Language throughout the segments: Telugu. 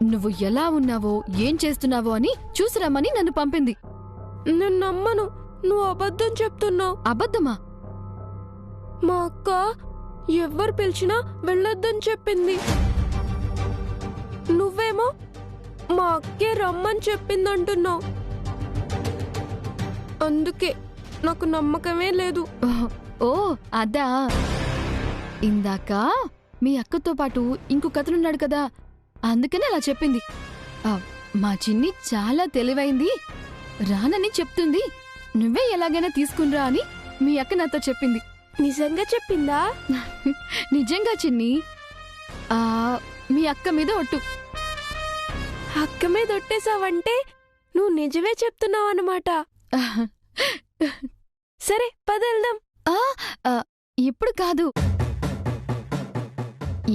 నువ్వు ఎలా ఉన్నావో ఏం చేస్తున్నావో అని చూసిరమ్మని నన్ను పంపింది. నేను నమ్మను, నువ్వు అబద్ధం చెప్తున్నావు. అబద్ధమా? మా అక్క ఎవ్వరు పిలిచినా వెళ్ళొద్దని చెప్పింది. నువ్వేమో మా అక్కే రమ్మని చెప్పిందంటున్నావు. అందుకే నాకు నమ్మకమే లేదు. ఓ అదా, ఇందాక మీ అక్కతో పాటు ఇంకొకతనున్నాడు కదా, అందుకని అలా చెప్పింది. మా చిన్ని చాలా తెలివైంది, రానని చెప్తుంది, నువ్వే ఎలాగైనా తీసుకునిరా అని మీ అక్క నాతో చెప్పింది. నిజంగా చెప్పిందా? నిజంగా చిన్ని. మీ అక్క మీద ఒట్టు. అక్క మీద ఒట్టేసావంటే నువ్వు నిజమే చెప్తున్నావు అన్నమాట. సరే పద వెళ్దాం. ఇప్పుడు కాదు,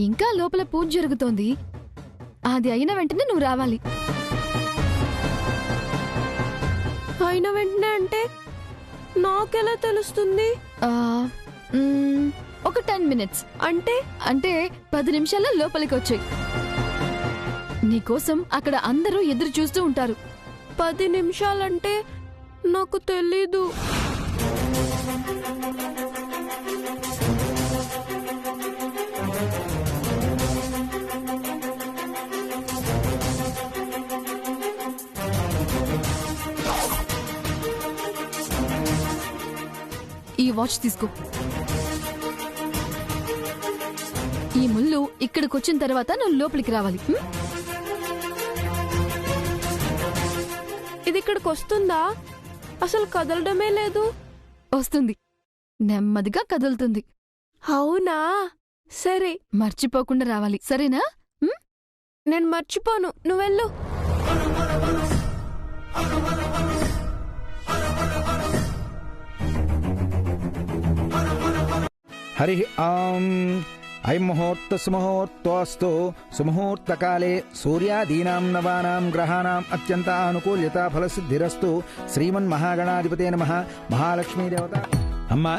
ఇంకా లోపల పూజ జరుగుతోంది. అది అయిన వెంటనే నువ్వు రావాలి. అయిన వెంటనే అంటే నాకెలా తెలుస్తుంది? ఒక 10 minutes. అంటే 10 నిమిషాల్లో లోపలికి వచ్చాయి. నీకోసం అక్కడ అందరూ ఎదురు చూస్తూ ఉంటారు. 10 నిమిషాలంటే నాకు తెలీదు. ఈ వాచ్ తీసుకో. ఈ ముళ్ళు ఇక్కడికొచ్చిన తర్వాత నువ్వు లోపలికి రావాలి. ఇది ఇక్కడికి వస్తుందా? అసలు కదలడమే లేదు. వస్తుంది, నెమ్మదిగా కదులుతుంది. అవునా? సరే, మర్చిపోకుండా రావాలి, సరేనా? నేను మర్చిపోను, నువ్వెళ్ళు. హరి ఓం. ఐం ముహూర్త సుముహూర్తోస్తు. సుముహూర్తకాలే సూర్యాదీనాం నవానాం గ్రహాణాం అత్యంత అనుకూల్యత ఫలసిద్ధిరస్తు. శ్రీమన్మహాగణాధిపతే నమః. మహాలక్ష్మీ దేవత. అమ్మా,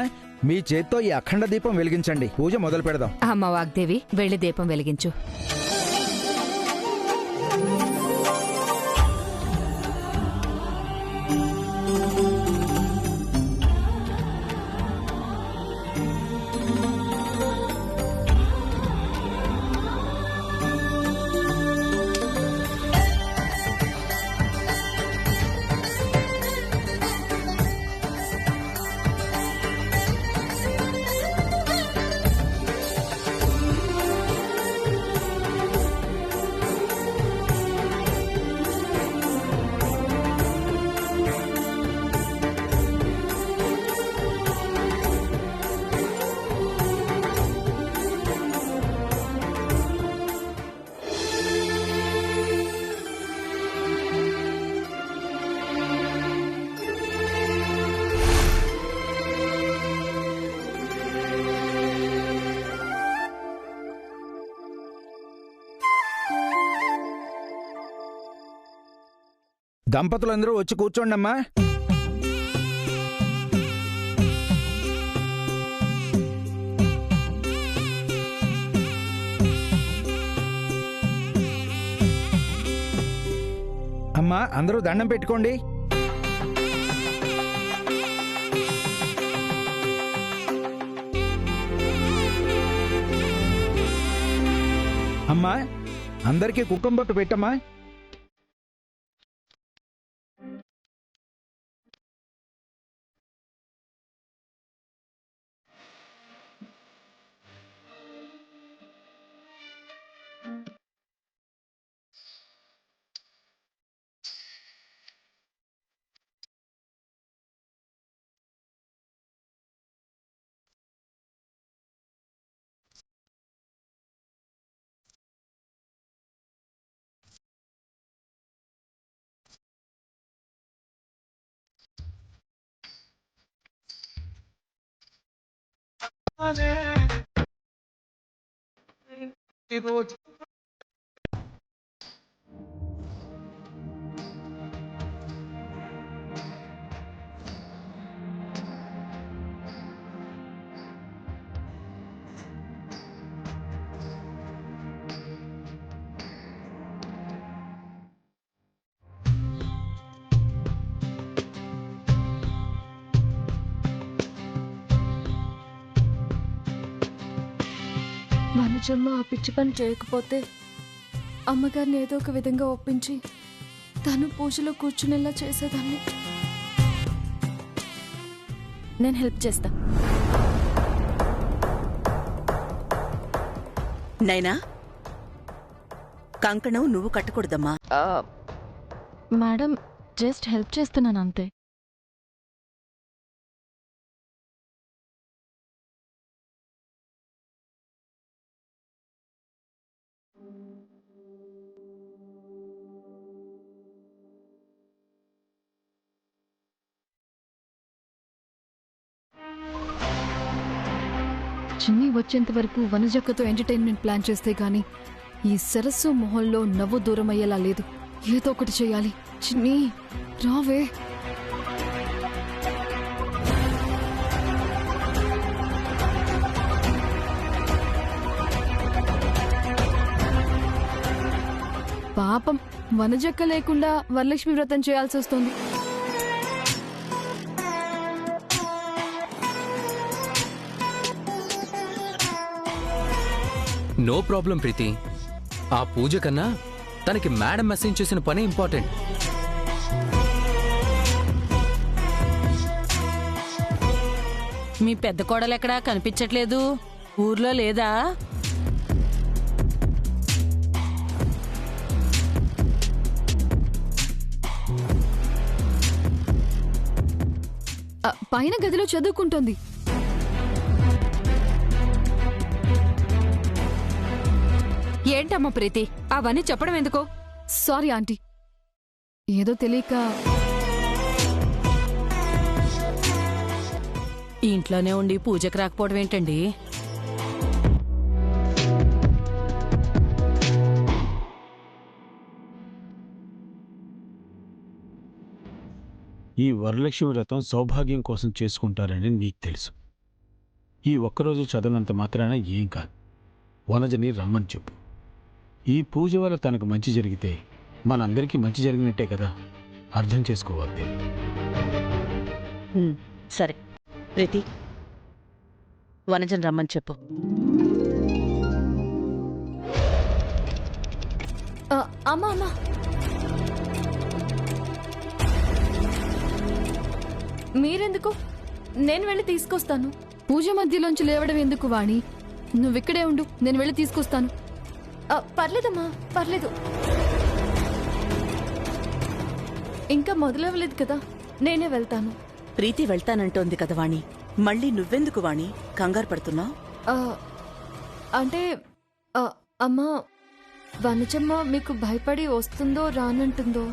మీ చేత్తో ఈ అఖండ దీపం వెలిగించండి, పూజ మొదలు పెడదాం. అమ్మ వాగ్దేవి, వెళ్లి దీపం వెలిగించు. దంపతులందరూ వచ్చి కూర్చోండమ్మా. అమ్మా, అందరూ దండం పెట్టుకోండి. అమ్మా, అందరికీ కుంకుమ బొట్టు పెట్టమ్మా. వనజమ్మ ఆ పిచ్చి పని చేయకపోతే అమ్మగారిని ఏదో ఒక విధంగా ఒప్పించి తను పూజలో కూర్చునేలా చేసేదాన్ని. నేను హెల్ప్ చేస్తా. నైనా, కంకణం నువ్వు కట్టకూడదమ్మా. మేడం, జస్ట్ హెల్ప్ చేస్తున్నాను అంతే. చిన్ని వచ్చేంత వరకు వనజక్కతో ఎంటర్టైన్మెంట్ ప్లాన్ చేస్తే గాని ఈ సరస్సు మొహంలో నవ్వు దూరం అయ్యేలా లేదు. ఏదో ఒకటి చేయాలి. చిన్ని రావే. పాపం వనజక్క లేకుండా వరలక్ష్మి వ్రతం చేయాల్సి వస్తుంది. నో ప్రాబ్లం ప్రీతి. ఆ పూజ కన్నా తనకి మేడం మెసేజ్ చేసిన పని ఇంపార్టెంట్. మీ పెద్ద కోడలెక్కడా కనిపించట్లేదు? ఊర్లో లేదా? పైన గదిలో చదువుకుంటోంది. ఏంటమ్మా ప్రీతి, అవన్నీ చెప్పడం ఎందుకో? సారీ ఆంటీ, ఏదో తెలియక. ఇంట్లోనే ఉండి పూజకు రాకపోవడం ఏంటండి? ఈ వరలక్ష్మి వ్రతం సౌభాగ్యం కోసం చేసుకుంటారని నీకు తెలుసు. ఈ ఒక్కరోజు చదవనంత మాత్రాన ఏం కాదు. వనజని రమ్మని చెప్పు. ఈ పూజ వల్ల తనకు మంచి జరిగితే మనందరికీ మంచి జరిగినట్టే కదా. అర్థం చేసుకోవాలి. సరే ప్రీతి, వనజన్ రమ్మని చెప్పు. అమ్మా అమ్మా, మీరెందుకు? నేను వెళ్ళి తీసుకొస్తాను. పూజ మధ్యలోంచి లేవడం ఎందుకు వాణి? నువ్విక్కడే ఉండు, నేను వెళ్ళి తీసుకొస్తాను. పర్లేదమ్మా, పర్లేదు. ఇంకా మొదలవ్వలేదు కదా, నేనే వెళ్తాను. ప్రీతి వెళ్తానంటోంది కదా వాణి, మళ్ళీ నువ్వెందుకు వాణి కంగారు పడుతున్నావు? అంటే అమ్మా, వనజమ్మ మీకు భయపడి వస్తుందో రానంటుందో,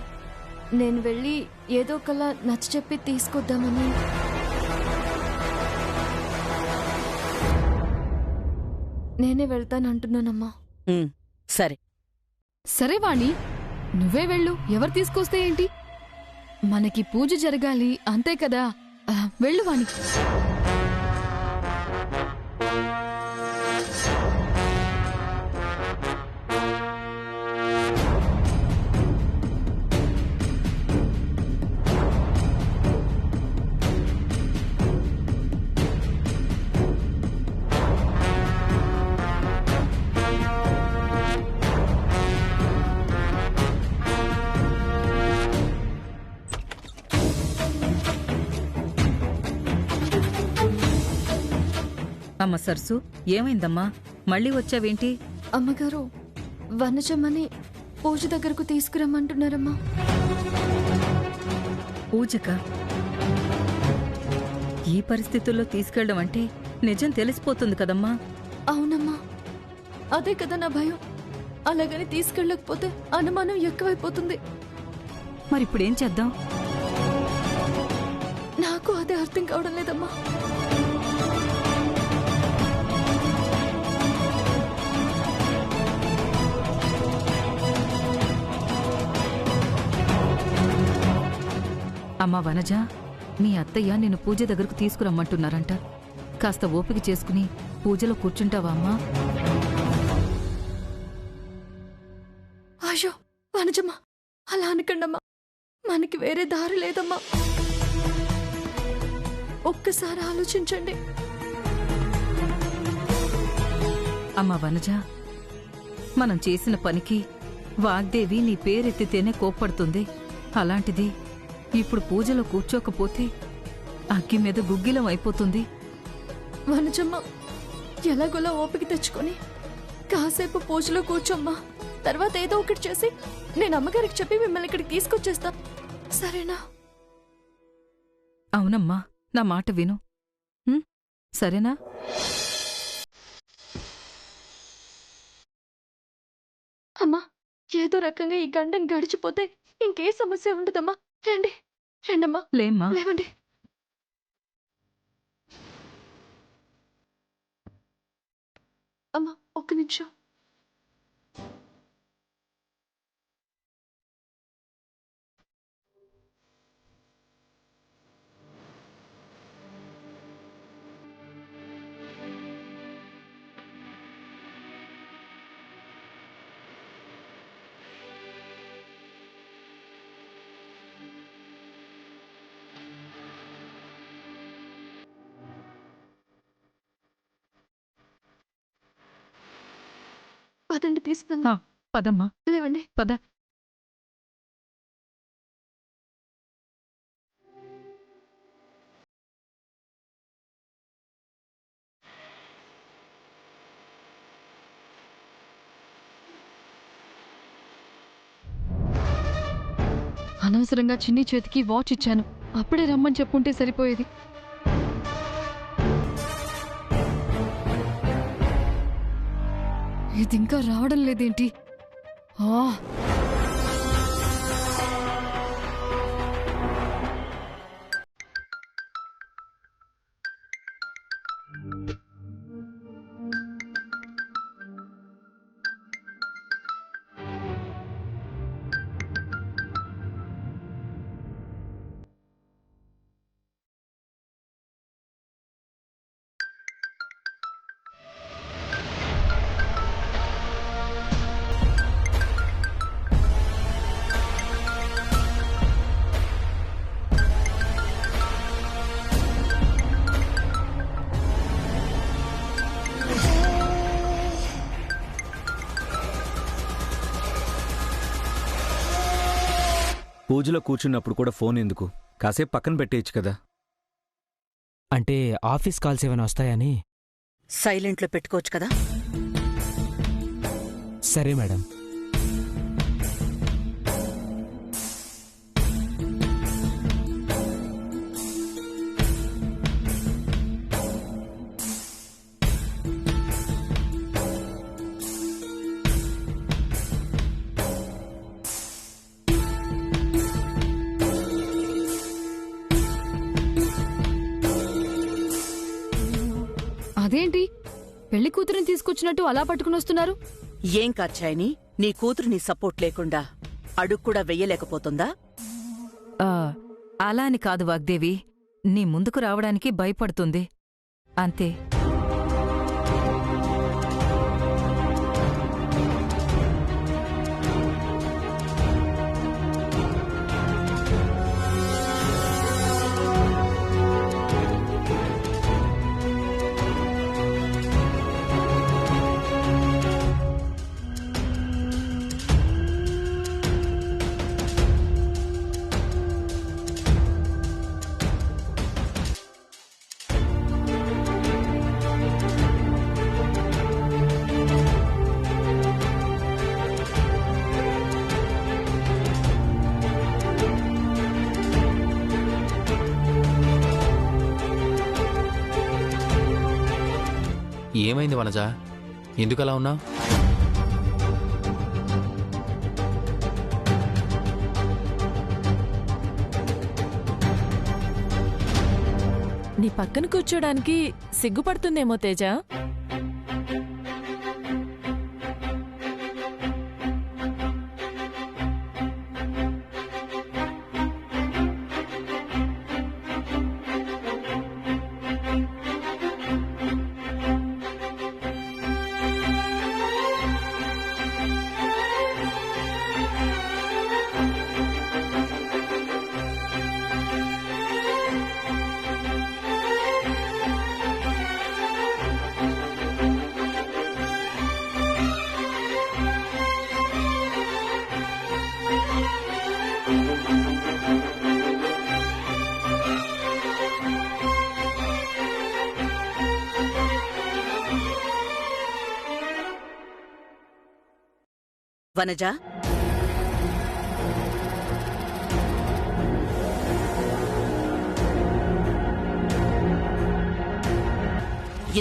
నేను వెళ్ళి ఏదో ఒకలా నచ్చ చెప్పి తీసుకొద్దామని. నేనే వెళ్తానంటున్నానమ్మా. సరే సరే వాణి, నువ్వే వెళ్ళు. ఎవరు తీసుకొస్తే ఏంటి? మనకి పూజ జరగాలి అంతే కదా. వెళ్ళు వాణి. అమ్మ సరసు, ఏమైందమ్మా? మళ్ళీ వచ్చావేంటి? అమ్మగారు, వనజమ్మని పూజ దగ్గరకు తీసుకురమ్మంటున్నారమ్మా. పూజక ఈ పరిస్థితుల్లో తీసుకెళ్ళడం అంటే నిజం తెలిసిపోతుంది కదమ్మా. అవునమ్మా, అదే కదా నా భయం. అలాగని తీసుకెళ్ళకపోతే అనుమానం ఎక్కువైపోతుంది. మరిప్పుడేం చేద్దాం? నాకు అదే అర్థం కావడం లేదమ్మా. అమ్మా వనజ, మీ అత్తయ్య నిన్ను పూజ దగ్గరకు తీసుకురమ్మంటున్నారంట. కాస్త ఓపిక చేసుకుని పూజలో కూర్చుంటావా అమ్మా? అయ్యో వనజమ్మ, అలా అనకండమ్మా. మనకి వేరే దారి లేదమ్మా. ఒక్కసారి ఆలోచించండి. అమ్మా వనజ, మనం చేసిన పనికి వాగ్దేవి నీ పేరెత్తితేనే కోప్పడుతుంది. అలాంటిది ఇప్పుడు పూజలో కూర్చోకపోతే అగ్గి మీద గుగ్గిలం అయిపోతుంది. వనజమ్మ, ఎలాగోలా ఓపిక తెచ్చుకొని కాసేపు పూజలో కూర్చోమ్మా. తర్వాత ఏదో ఒకటి చేసి నేను అమ్మగారికి చెప్పి మిమ్మల్ని ఇక్కడికి తీసుకొచ్చేస్తా, సరేనా? అవునమ్మా, నా మాట విను. సరేనా? అమ్మా, ఏదో రకంగా ఈ గండం గడిచిపోతే ఇంకే సమస్య ఉండదమ్మా. రండి, రండమ్మా, లేమ్మా. లేవండి. అమ్మా, ఒక్క నిమిషం. పదండి, తీసుకుందా. పదమ్మా, లేవండి. పద. అనవసరంగా చిన్ని చేతికి వాచ్ ఇచ్చాను. అప్పుడే రమ్మని చెప్పుంటే సరిపోయేది. ఇది ఇంకా రావడం లేదేంటి? పూజలో కూర్చున్నప్పుడు కూడా ఫోన్ ఎందుకు? కాసేపు పక్కన పెట్టేయచ్చు కదా. అంటే ఆఫీస్ కాల్స్ ఏమైనా వస్తాయని. సైలెంట్లో పెట్టుకోవచ్చు కదా. సరే మేడం. అదేంటి పెళ్లి కూతురిని తీసుకొచ్చినట్టు అలా పట్టుకుని వస్తున్నారు? ఏం కాచాయని, నీ కూతురు నీ సపోర్ట్ లేకుండా అడుగు కూడా వెయ్యలేకపోతుందా? అలా అని కాదు వాగ్దేవి, నీ ముందుకు రావడానికి భయపడుతుంది అంతే. ఏమైంది వనజ? ఎందుకలా ఉన్నావు? నీ పక్కన కూర్చోడానికి సిగ్గుపడుతుందేమో తేజ. వనజ,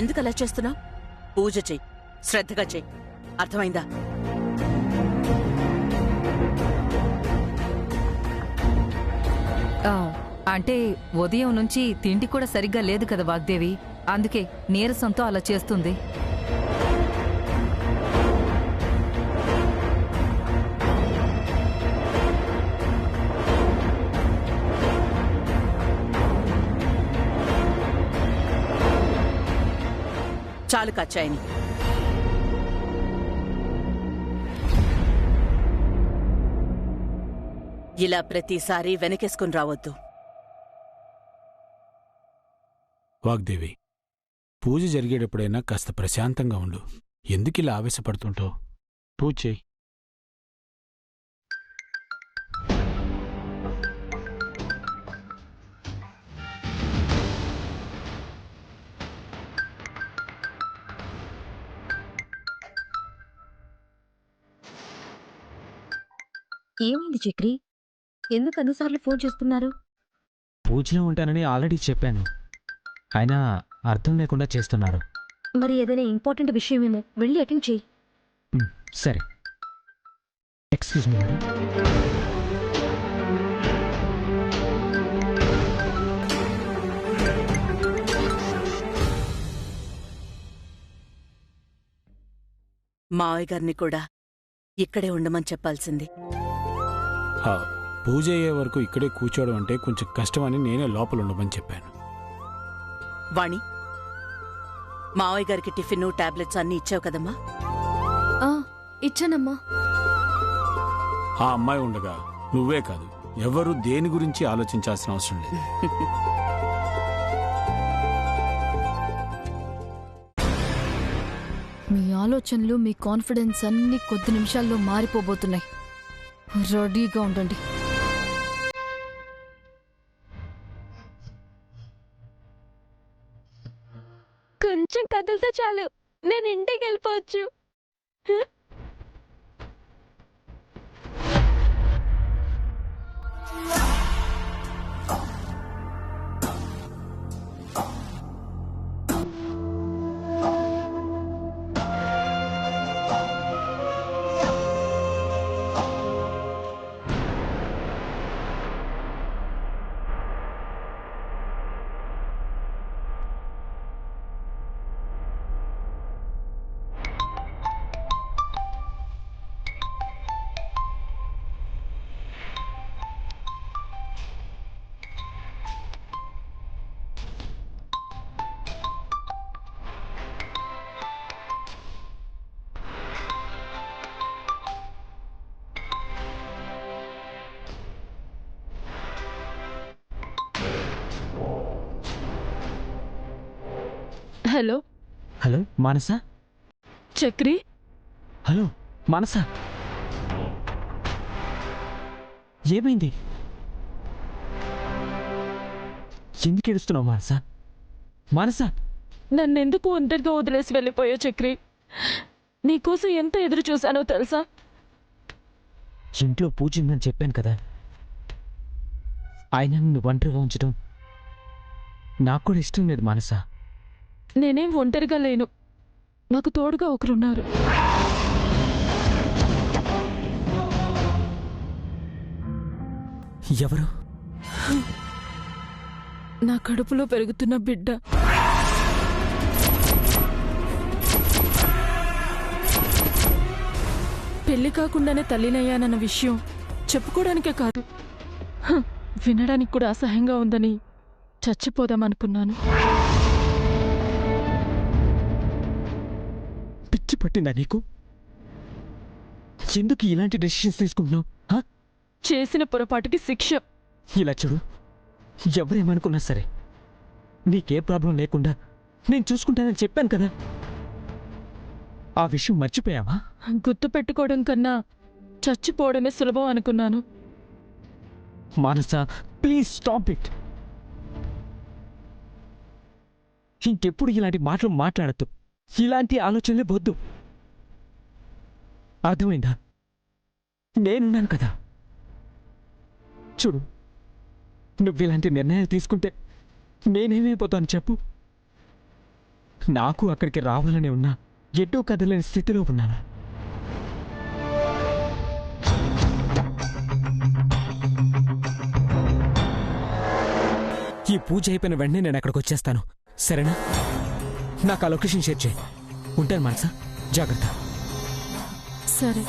ఎందుకలా చేస్తున్నావు? పూజ చెయ్యి, శ్రద్ధగా చెయ్యి, అర్థమైందా? అంటే ఉదయం నుంచి తిండి కూడా సరిగ్గా లేదు కదా వాగ్దేవి, అందుకే నీరసంతో అలా చేస్తుంది. చాలు కచ్చాయని. ఇలా ప్రతిసారి వెనకేసుకుని రావద్దు. వాగ్దేవి, పూజ జరిగేటప్పుడైనా కాస్త ప్రశాంతంగా ఉండు. ఎందుకిలా ఆవేశపడుతుంటావు? పూజ చేయి. ఏమైంది చక్రి? ఎందుకు అన్నిసార్లు ఫోన్ చేస్తున్నారు? పూజలో ఉంటానని ఆల్రెడీ చెప్పాను, అయినా అర్థం లేకుండా చేస్తున్నారు. మరి ఏదైనా ఇంపార్టెంట్ విషయమేమో, వెళ్ళి అటెండ్ చేయి. సరే. Excuse me madam. మావయ్య గారిని కూడా ఇక్కడే ఉండమని చెప్పాల్సింది. పూజ అయ్యే వరకు ఇక్కడే కూర్చోవడం అంటే కొంచెం కష్టమని నేనే లోపల ఉండమని చెప్పాను. వాణి, మావయ్య గారికి టిఫిన్, టాబ్లెట్స్ అన్నీ ఇచ్చావు కదమ్మా? ఇచ్చానమ్మా. ఆ అమ్మాయి ఉండగా నువ్వే కాదు, ఎవరు దేని గురించి ఆలోచించాల్సిన అవసరం లేదు. మీ ఆలోచనలు, మీ కాన్ఫిడెన్స్ అన్ని కొద్ది నిమిషాల్లో మారిపోబోతున్నాయి. రెడీగా ఉండండి. కొంచెం కదిలితే చాలు, నేను ఇంటికి వెళ్ళిపోవచ్చు. హలో. హలో మానస. చక్రి. హలో మానస, ఏమైంది? ఎందుకు ఏడుస్తున్నావు మానస? మానస, నన్నెందుకు ఒంటరిగా వదిలేసి వెళ్ళిపోయా చక్రి? నీకోసం ఎంత ఎదురు చూశానో తెలుసా? ఇంట్లో పూజ ఉందని చెప్పాను కదా, ఆయన నిన్ను ఒంటరిగా ఉంచడం నాకు కూడా ఇష్టం లేదు మానస. నేనేం ఒంటరిగా లేను, నాకు తోడుగా ఒకరున్నారు. ఎవరు? నా కడుపులో పెరుగుతున్న బిడ్డ. పెళ్లి కాకుండానే తల్లినయ్యానన్న విషయం చెప్పుకోవడానికే కాదు, వినడానికి కూడా అసహ్యంగా ఉందని చచ్చిపోదామనుకున్నాను. పిచ్చి పట్టిందా నీకు? ఎందుకు ఇలాంటి డెసిషన్స్ తీసుకుంటున్నావు? చేసిన పొరపాటుకి శిక్ష. ఇలా చూడు, ఎవరేమనుకున్నా సరే నీకే ప్రాబ్లం లేకుండా నేను చూసుకుంటానని చెప్పాను కదా, ఆ విషయం మర్చిపోయావా? గుర్తు పెట్టుకోవడం కన్నా చచ్చిపోవడమే సులభం అనుకున్నాను. మానస, ప్లీజ్ స్టాప్ ఇట్. ఇంకెప్పుడు ఇలాంటి మాటలు మాట్లాడద్దు, ఇలాంటి ఆలోచనలే వద్దు, అర్థమైందా? నేనున్నాను కదా. చూడు, నువ్వు ఇలాంటి నిర్ణయాలు తీసుకుంటే నేనేమైపోతాను చెప్పు. నాకు అక్కడికి రావాలని ఉన్నా ఎటూ కదలేని స్థితిలో ఉన్నాను. ఈ పూజ అయిపోయిన వెంటనే నేను అక్కడికి వచ్చేస్తాను, సరేనా? నాకు ఆ లొకేషన్ షేర్ చేయి. ఉంటాను మనసా, జాగ్రత్త. సరే.